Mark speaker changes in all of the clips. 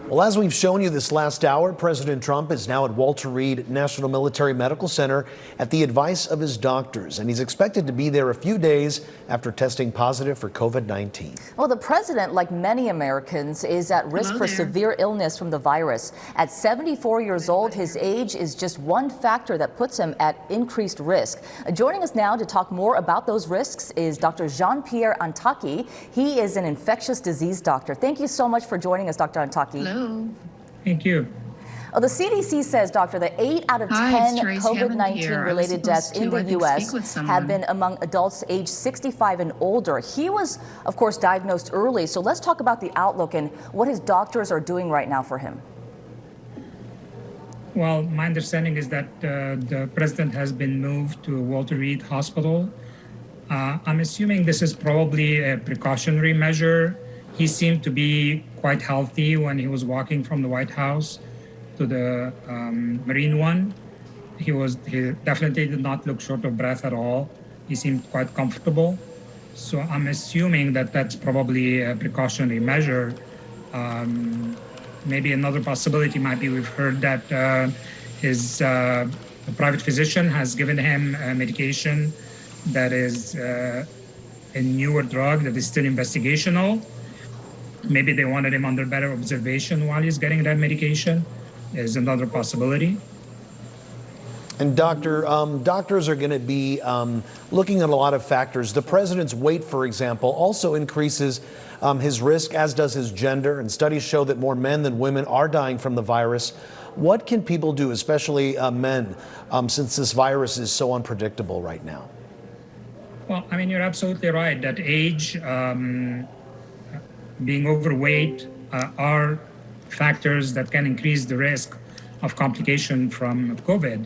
Speaker 1: Well, as we've shown you this last hour, President Trump is now at Walter Reed National Military Medical Center at the advice of his doctors, and he's expected to be there a few days after testing positive for COVID-19.
Speaker 2: Well, the president, like many Americans, is at risk for severe illness from the virus. At 74 years old, his age is just one factor that puts him at increased risk. Joining us now to talk more about those risks is Dr. Pierre Antaki. He is an infectious disease doctor. Thank you so much for joining us, Dr. Antaki.
Speaker 3: Hello.
Speaker 4: Thank you.
Speaker 2: Well, the CDC says, doctor, that 8 out of 10 COVID-19 related deaths in the U.S. have been among adults age 65 and older. He was, of course, diagnosed early. So let's talk about the outlook and what his doctors are doing right now for him.
Speaker 4: Well, my understanding is that the president has been moved to Walter Reed Hospital. I'm assuming this is probably a precautionary measure. He seemed to be quite healthy when he was walking from the White House to the Marine One. He definitely did not look short of breath at all. He seemed quite comfortable. So I'm assuming that that's probably a precautionary measure. Maybe another possibility might be we've heard that his private physician has given him a medication that is a newer drug that is still investigational. Maybe they wanted him under better observation while he's getting that medication is another possibility.
Speaker 1: And doctors are going to be looking at a lot of factors. The president's weight, for example, also increases his risk, as does his gender. And studies show that more men than women are dying from the virus. What can people do, especially men, since this virus is so unpredictable right now?
Speaker 4: Well, I mean, you're absolutely right that age, being overweight are factors that can increase the risk of complication from COVID.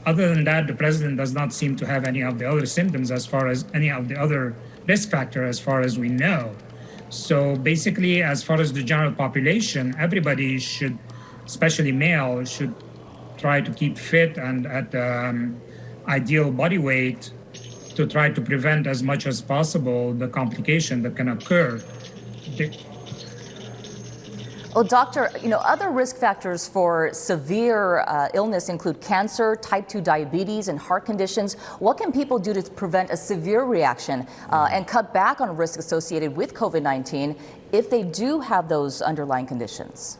Speaker 4: Other than that, the president does not seem to have any of the other symptoms as far as any of the other risk factor as far as we know. So basically, as far as the general population, everybody should, especially male, should try to keep fit and at ideal body weight to try to prevent as much as possible the complication that can occur.
Speaker 2: Well, doctor, other risk factors for severe illness include cancer, type 2 diabetes, and heart conditions. What can people do to prevent a severe reaction and cut back on risk associated with COVID-19 if they do have those underlying conditions?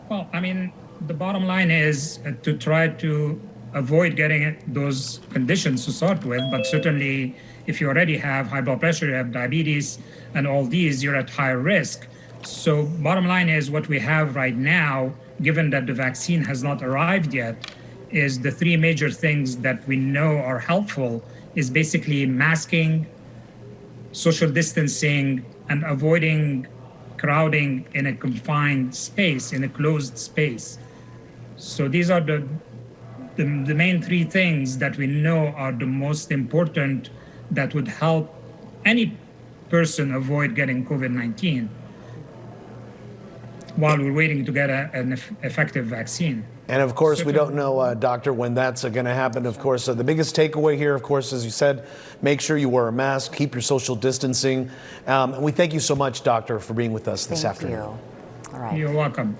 Speaker 4: Well, I mean, the bottom line is to try to avoid getting those conditions to start with, but certainly if you already have high blood pressure, you have diabetes, and all these, you're at higher risk. So bottom line is what we have right now, given that the vaccine has not arrived yet, is the 3 major things that we know are helpful is basically masking, social distancing, and avoiding crowding in a confined space, in a closed space. So these are the main 3 things that we know are the most important that would help any person avoid getting COVID-19 while we're waiting to get an effective vaccine.
Speaker 1: And of course, we don't know, doctor, when that's going to happen. Of course, the biggest takeaway here, of course, as you said, make sure you wear a mask, keep your social distancing. And we thank you so much, doctor, for being with us this afternoon.
Speaker 2: Thank you. All right.
Speaker 4: You're welcome.